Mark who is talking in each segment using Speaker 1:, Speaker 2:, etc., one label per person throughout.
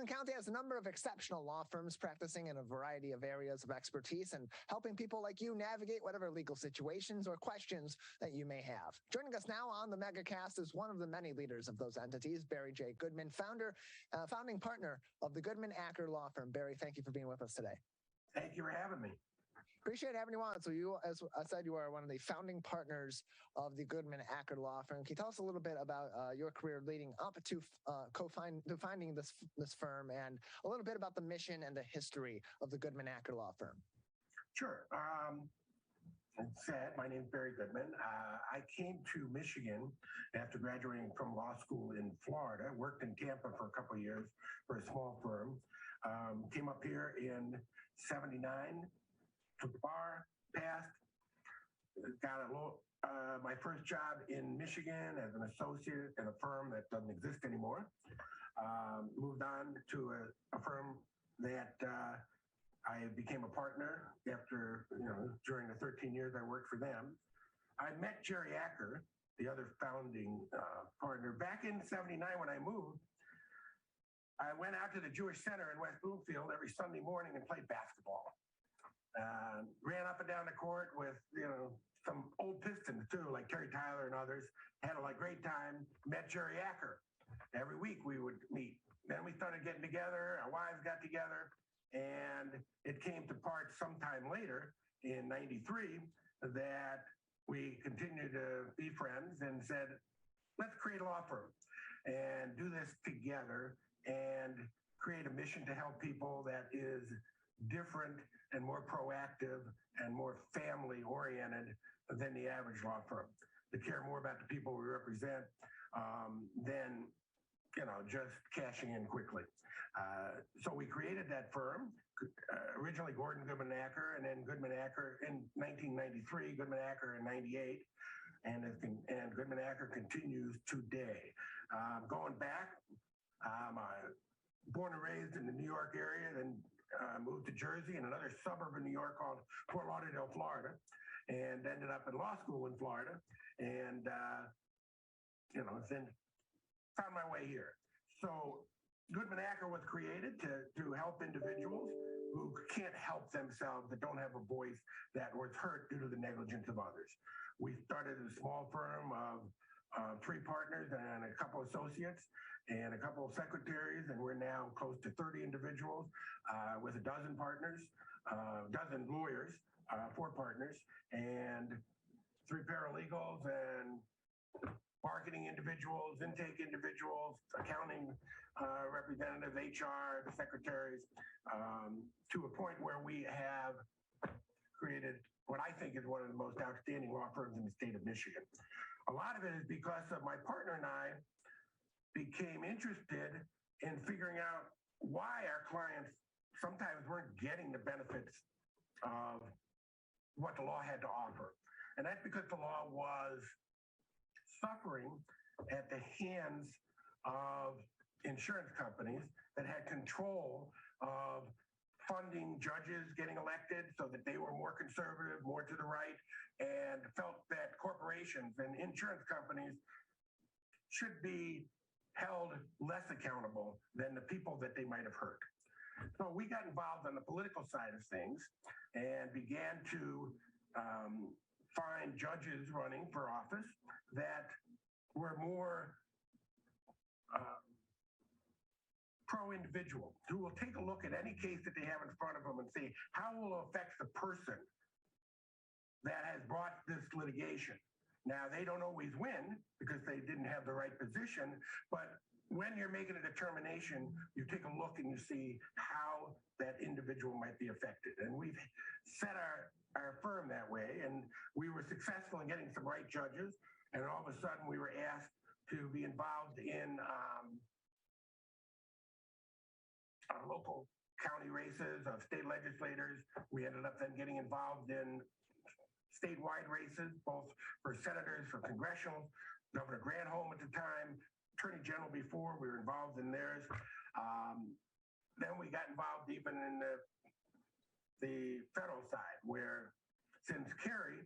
Speaker 1: Franklin County has a number of exceptional law firms practicing in a variety of areas of expertise and helping people like you navigate whatever legal situations or questions that you may have. Joining us now on the Megacast is one of the many leaders of those entities, Barry J. Goodman, founding partner of the Goodman Acker Law Firm. Barry, thank you for being with us today.
Speaker 2: Thank you for having me.
Speaker 1: Appreciate having you on. So you, as I said, you are one of the founding partners of the Goodman Acker Law Firm. Can you tell us a little bit about your career leading up to finding this firm, and a little bit about the mission and the history of the Goodman Acker Law Firm?
Speaker 2: Sure. My name is Barry Goodman. I came to Michigan after graduating from law school in Florida. Worked in Tampa for a couple of years for a small firm. Came up here in '79. Took the bar, passed, got my first job in Michigan as an associate in a firm that doesn't exist anymore. Moved on to a firm that I became a partner after, during the 13 years I worked for them. I met Jerry Acker, the other founding partner, back in '79 when I moved. I went out to the Jewish Center in West Bloomfield every Sunday morning and played basketball. Ran up and down the court with, some old Pistons too, like Terry Tyler and others. Had a great time. Met Jerry Acker. Every week we would meet. Then we started getting together. Our wives got together. And it came to part sometime later in '93 that we continued to be friends and said, let's create a law firm and do this together and create a mission to help people that is different and more proactive and more family oriented than the average law firm. To care more about the people we represent than just cashing in quickly. So we created that firm, originally Gordon Goodman Acker, and then Goodman Acker in 1993, Goodman Acker in '98, and Goodman Acker continues today. Going back, born and raised in the New York area, then moved to Jersey and another suburb of New York called Fort Lauderdale, Florida, and ended up in law school in Florida, and then found my way here. So Goodman Acker was created to help individuals who can't help themselves, that don't have a voice, that was hurt due to the negligence of others. We started a small firm of 3 partners and a couple associates and a couple of secretaries, and we're now close to 30 individuals with a dozen partners, dozen lawyers, 4 partners, and 3 paralegals and marketing individuals, intake individuals, accounting representatives, HR, secretaries, to a point where we have created what I think is one of the most outstanding law firms in the state of Michigan. A lot of it is because of my partner and I became interested in figuring out why our clients sometimes weren't getting the benefits of what the law had to offer. And that's because the law was suffering at the hands of insurance companies that had control of funding judges getting elected so that they were more conservative, more to the right, and felt that corporations and insurance companies should be held less accountable than the people that they might have hurt. So we got involved on the political side of things and began to find judges running for office that were more pro-individual, who will take a look at any case that they have in front of them and see how will it affect the person that has brought this litigation. Now, they don't always win because they didn't have the right position, but when you're making a determination, you take a look and you see how that individual might be affected. And we've set our firm that way, and we were successful in getting some right judges, and all of a sudden we were asked to be involved in local county races of state legislators. We ended up then getting involved in statewide races, both for senators, for congressional, Governor Granholm at the time, Attorney General before, we were involved in theirs. Then we got involved even in the federal side, where since Kerry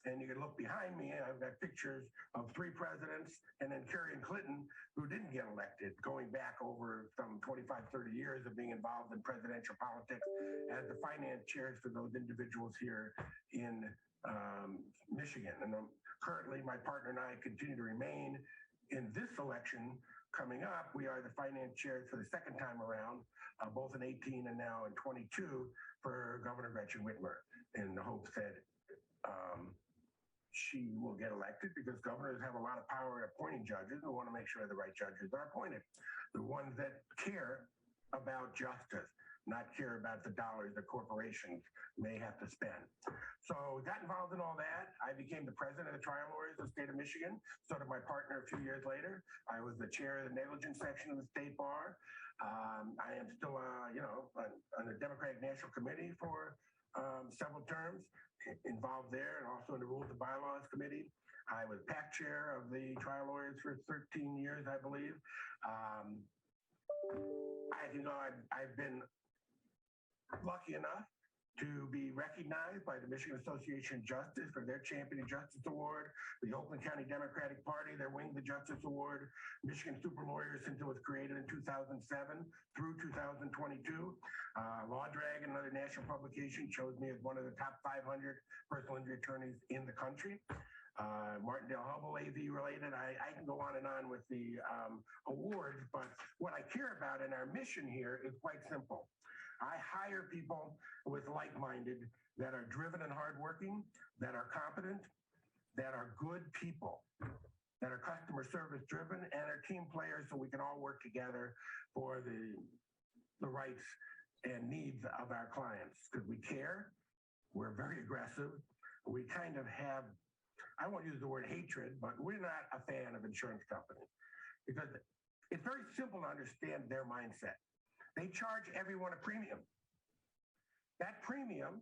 Speaker 2: And you can look behind me, and I've got pictures of 3 presidents and then Kerry and Clinton, who didn't get elected, going back over some 25, 30 years of being involved in presidential politics as the finance chairs for those individuals here in Michigan. And currently, my partner and I continue to remain in this election coming up. We are the finance chairs for the second time around, both in 18 and now in 22, for Governor Gretchen Whitmer, in the hopes that she will get elected, because governors have a lot of power in appointing judges. We want to make sure the right judges are appointed, the ones that care about justice, not care about the dollars that corporations may have to spend. So got involved in all that. I became the president of the trial lawyers of the state of Michigan. So did my partner a few years later. I was the chair of the negligence section of the state bar. I am still, on the Democratic National Committee for several terms, involved there, and also in the Rules and Bylaws Committee. I was PAC chair of the trial lawyers for 13 years, I believe. I've been lucky enough to be recognized by the Michigan Association of Justice for their Champion of Justice Award, the Oakland County Democratic Party, their Wing the Justice Award, Michigan Super Lawyers since it was created in 2007 through 2022. Law Dragon, another national publication, chose me as one of the top 500 personal injury attorneys in the country. Martindale Hubble, AV related. I can go on and on with the awards, but what I care about in our mission here is quite simple. I hire people with like-minded that are driven and hardworking, that are competent, that are good people, that are customer service driven, and are team players, so we can all work together for the rights and needs of our clients. Because we care, we're very aggressive, we kind of have, I won't use the word hatred, but we're not a fan of insurance companies, because it's very simple to understand their mindset. They charge everyone a premium. That premium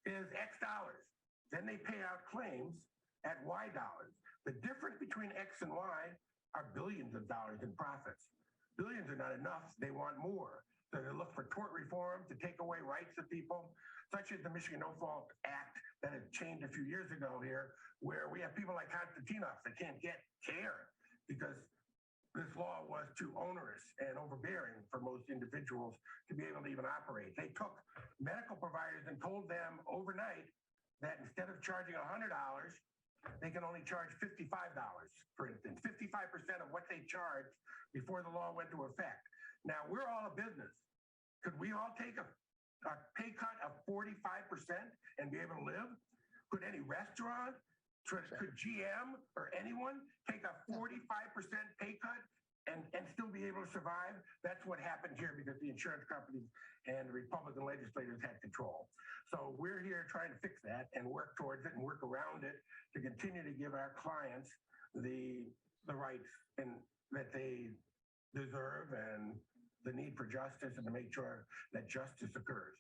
Speaker 2: is X dollars. Then they pay out claims at Y dollars. The difference between X and Y are billions of dollars in profits. Billions are not enough. They want more. So they look for tort reform to take away rights of people, such as the Michigan No Fault Act that had changed a few years ago here, where we have people like Konstantinov that can't get care because this law was too onerous and overbearing for most individuals to be able to even operate. They took medical providers and told them overnight that instead of charging $100, they can only charge $55, for instance, 55% of what they charged before the law went into effect. Now, we're all a business. Could we all take a pay cut of 45% and be able to live? Could any restaurant, could GM or anyone take a 45% pay cut and still be able to survive? That's what happened here because the insurance companies and the Republican legislators had control. So we're here trying to fix that and work towards it and work around it to continue to give our clients the rights and that they deserve and the need for justice and to make sure that justice occurs.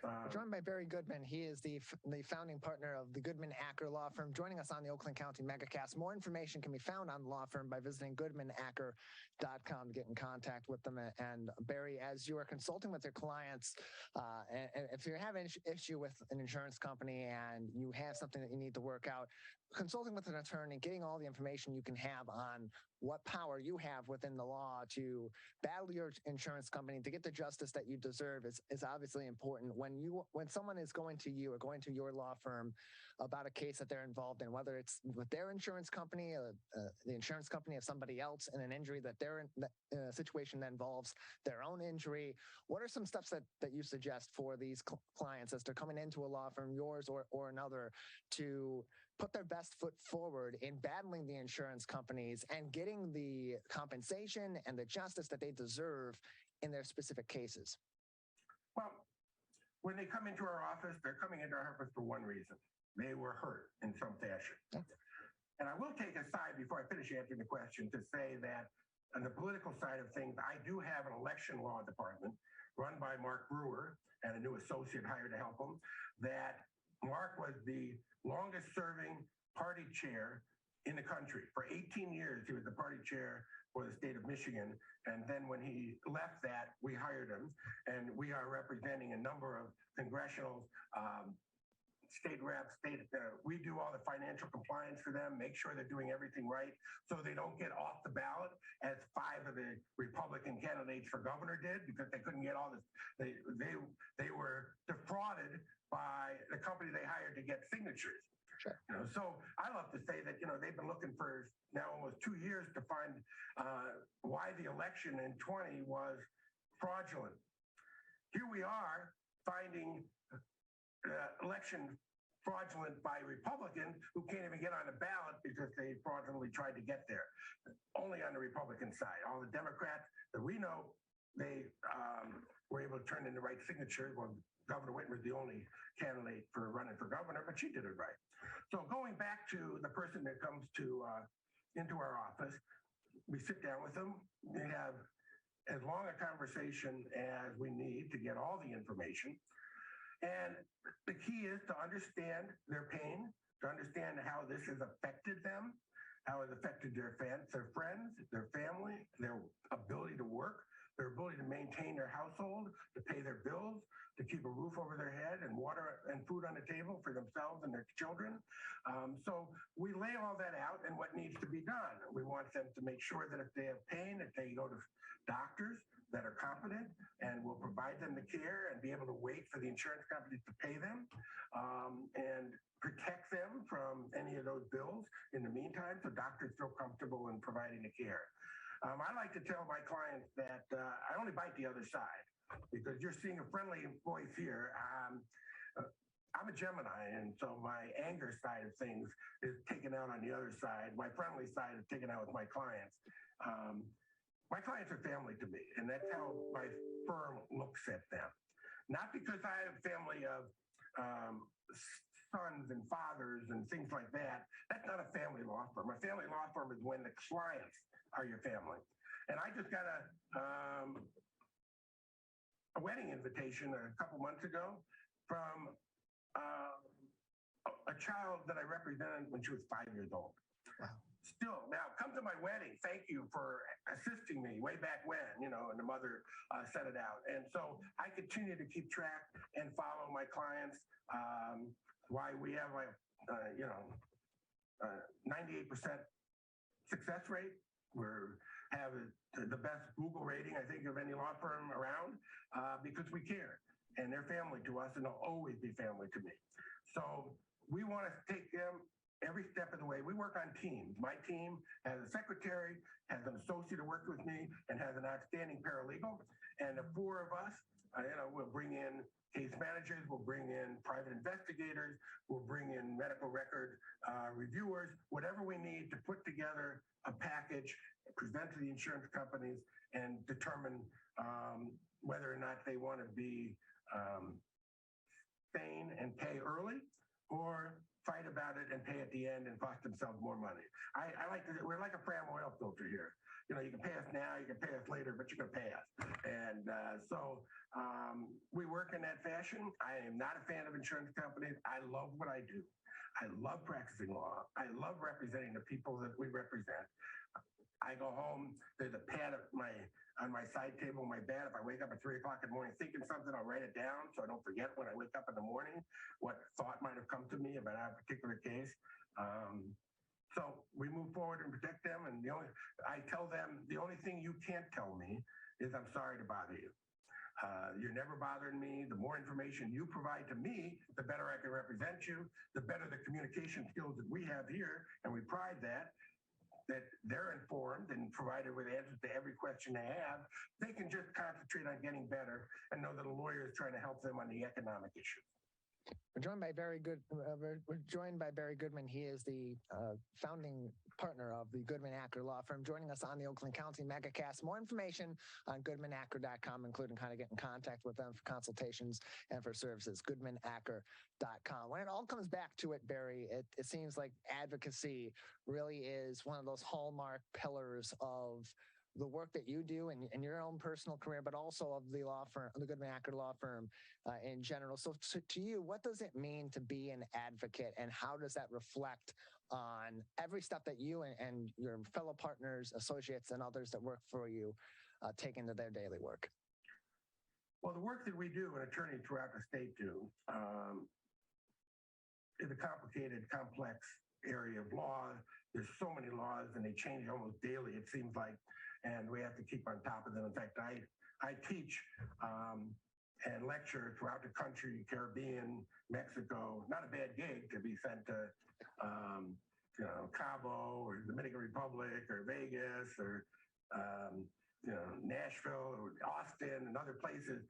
Speaker 1: We're joined by Barry Goodman. He is the founding partner of the Goodman Acker Law Firm, joining us on the Oakland County Megacast. More information can be found on the law firm by visiting goodmanacker.com to get in contact with them. And Barry, as you are consulting with your clients, and if you have an issue with an insurance company and you have something that you need to work out, consulting with an attorney, getting all the information you can have on what power you have within the law to battle your insurance company to get the justice that you deserve is obviously important. When someone is going to you or going to your law firm about a case that they're involved in, whether it's with their insurance company or the insurance company of somebody else and an injury that they're in a situation that involves their own injury, what are some steps that you suggest for these clients as they're coming into a law firm, yours or another, to put their best foot forward in battling the insurance companies and getting the compensation and the justice that they deserve in their specific cases?
Speaker 2: Well, when they come into our office, they're coming into our office for one reason. They were hurt in some fashion. And I will take a side before I finish answering the question to say that on the political side of things, I do have an election law department run by Mark Brewer and a new associate hired to help him, that Mark was the longest serving party chair in the country. For 18 years, he was the party chair for the state of Michigan. And then when he left that, we hired him. And we are representing a number of congressional state reps, we do all the financial compliance for them, make sure they're doing everything right so they don't get off the ballot as 5 of the Republican candidates for governor did because they couldn't get all this. They were defrauded by the company they hired to get signatures.
Speaker 1: Sure.
Speaker 2: So I love to say that, they've been looking for now almost 2 years to find why the election in 20 was fraudulent. Here we are finding election fraudulent by Republicans who can't even get on the ballot because they fraudulently tried to get there. Only on the Republican side. All the Democrats that we know, they were able to turn in the right signatures. Well, Governor Whitmer is the only candidate for running for governor, but she did it right. So going back to the person that comes into our office, we sit down with them. We have as long a conversation as we need to get all the information. And the key is to understand their pain, to understand how this has affected them, how it's affected their friends, their family, their ability to work, their ability to maintain their household, to pay their bills, to keep a roof over their head and water and food on the table for themselves and their children. So we lay all that out and what needs to be done. We want them to make sure that if they have pain, that they go to doctors that are competent and will provide them the care and be able to wait for the insurance companies to pay them and protect them from any of those bills in the meantime so doctors feel comfortable in providing the care. I like to tell my clients that I only bite the other side because you're seeing a friendly voice here. I'm a Gemini, and so my anger side of things is taken out on the other side. My friendly side is taken out with my clients. My clients are family to me, and that's how my firm looks at them. Not because I have a family of sons and fathers and things like that. That's not a family law firm. A family law firm is when the clients are your family. And I just got a wedding invitation a couple months ago from a child that I represented when she was 5 years old.
Speaker 1: Wow.
Speaker 2: Still, now come to my wedding. Thank you for assisting me way back when, and the mother set it out. And so I continue to keep track and follow my clients. Why we have 98% success rate. We have the best Google rating, I think, of any law firm around because we care. And they're family to us, and they'll always be family to me. So we want to take them every step of the way. We work on teams. My team has a secretary, has an associate who works with me, and has an outstanding paralegal. And the 4 of us, we'll bring in case managers, we'll bring in private investigators, we'll bring in medical record reviewers, whatever we need to put together a package, present to the insurance companies, and determine whether or not they want to be sane and pay early or fight about it and pay at the end and cost themselves more money. I like to, we're like a Fram oil filter here. You can pay us now, you can pay us later, but you're going to pay us. And so we work in that fashion. I am not a fan of insurance companies. I love what I do. I love practicing law. I love representing the people that we represent. I go home, there's a pad on my side table, my bed. If I wake up at 3 o'clock in the morning thinking something, I'll write it down so I don't forget when I wake up in the morning what thought might have come to me about a particular case. So we move forward and protect them. And I tell them, the only thing you can't tell me is I'm sorry to bother you. You're never bothering me. The more information you provide to me, the better I can represent you, the better the communication skills that we have here. And we pride that they're informed and provided with answers to every question they have. They can just concentrate on getting better and know that a lawyer is trying to help them on the economic issues.
Speaker 1: We're joined by Barry Goodman. He is the founding partner of the Goodman Acker Law Firm, joining us on the Oakland County Megacast. More information on goodmanacker.com, including how to get in contact with them for consultations and for services, goodmanacker.com. When it all comes back to it, Barry, it seems like advocacy really is one of those hallmark pillars of the work that you do in your own personal career, but also of the law firm, the Goodman Acker Law Firm in general. So to you, what does it mean to be an advocate, and how does that reflect on every step that you and your fellow partners, associates, and others that work for you take into their daily work?
Speaker 2: Well, the work that we do and attorneys throughout the state do is a complicated, complex area of law. There's so many laws, and they change almost daily, it seems like, and we have to keep on top of them. In fact, I teach and lecture throughout the country, Caribbean, Mexico. Not a bad gig to be sent to Cabo or Dominican Republic or Vegas or Nashville or Austin and other places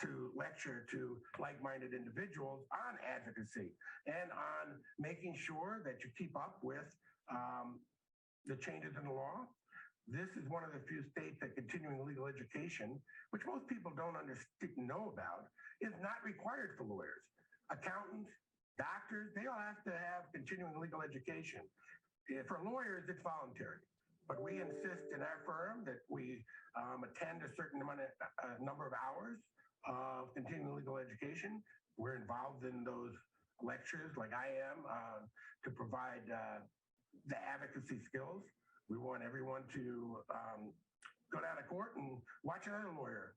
Speaker 2: to lecture to like-minded individuals on advocacy and on making sure that you keep up with the changes in the law. This is one of the few states that continuing legal education, which most people don't know about, is not required for lawyers. Accountants, doctors, they all have to have continuing legal education. For lawyers, it's voluntary. But we insist in our firm that we attend a certain number of hours of continuing legal education. We're involved in those lectures, like I am, to provide the advocacy skills. We want everyone to go down to court and watch another lawyer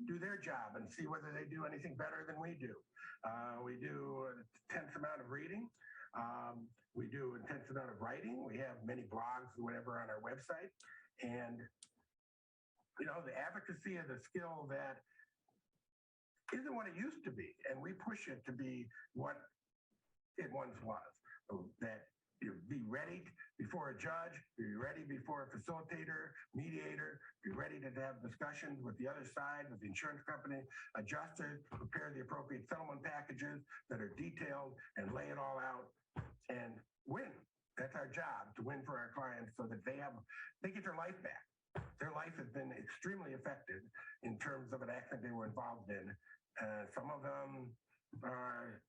Speaker 2: do their job and see whether they do anything better than we do. We do an intense amount of reading. We do an intense amount of writing. We have many blogs or whatever on our website. And, the advocacy is a skill that isn't what it used to be. And we push it to be what it once was. That you be ready before a judge, be ready before a facilitator, mediator, be ready to have discussions with the other side, with the insurance company, adjusters, prepare the appropriate settlement packages that are detailed and lay it all out and win. That's our job, to win for our clients so that they get their life back. Their life has been extremely affected in terms of an accident they were involved in. Some of them are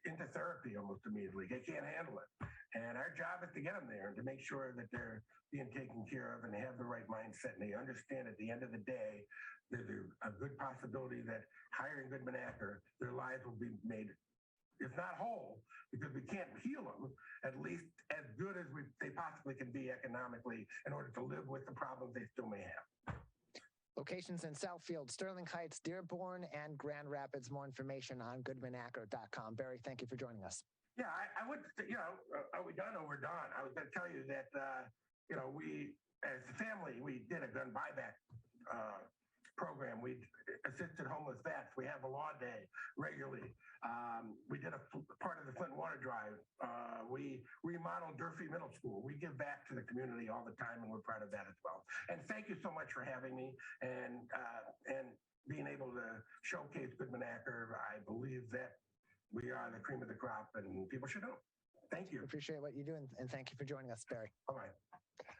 Speaker 2: into therapy almost immediately. They can't handle it. And our job is to get them there and to make sure that they're being taken care of and they have the right mindset and they understand at the end of the day, there's a good possibility that hiring Goodman Acker, their lives will be made, if not whole, because we can't heal them, at least as good as they possibly can be economically in order to live with the problems they still may have.
Speaker 1: Locations in Southfield, Sterling Heights, Dearborn, and Grand Rapids. More information on goodmanacker.com. Barry, thank you for joining us.
Speaker 2: Yeah, I would, are we done or we're done? I was going to tell you that, we, as a family, we did a gun buyback program. We assisted homeless vets. We have a law day regularly. We did a part of the Flint Water Drive. We remodeled Durfee Middle School. We give back to the community all the time, and we're proud of that as well. And thank you so much for having me and being able to showcase Goodman Acker. I believe that we are the cream of the crop, and people should know. Thank you.
Speaker 1: Appreciate what you do, and thank you for joining us, Barry.
Speaker 2: All right.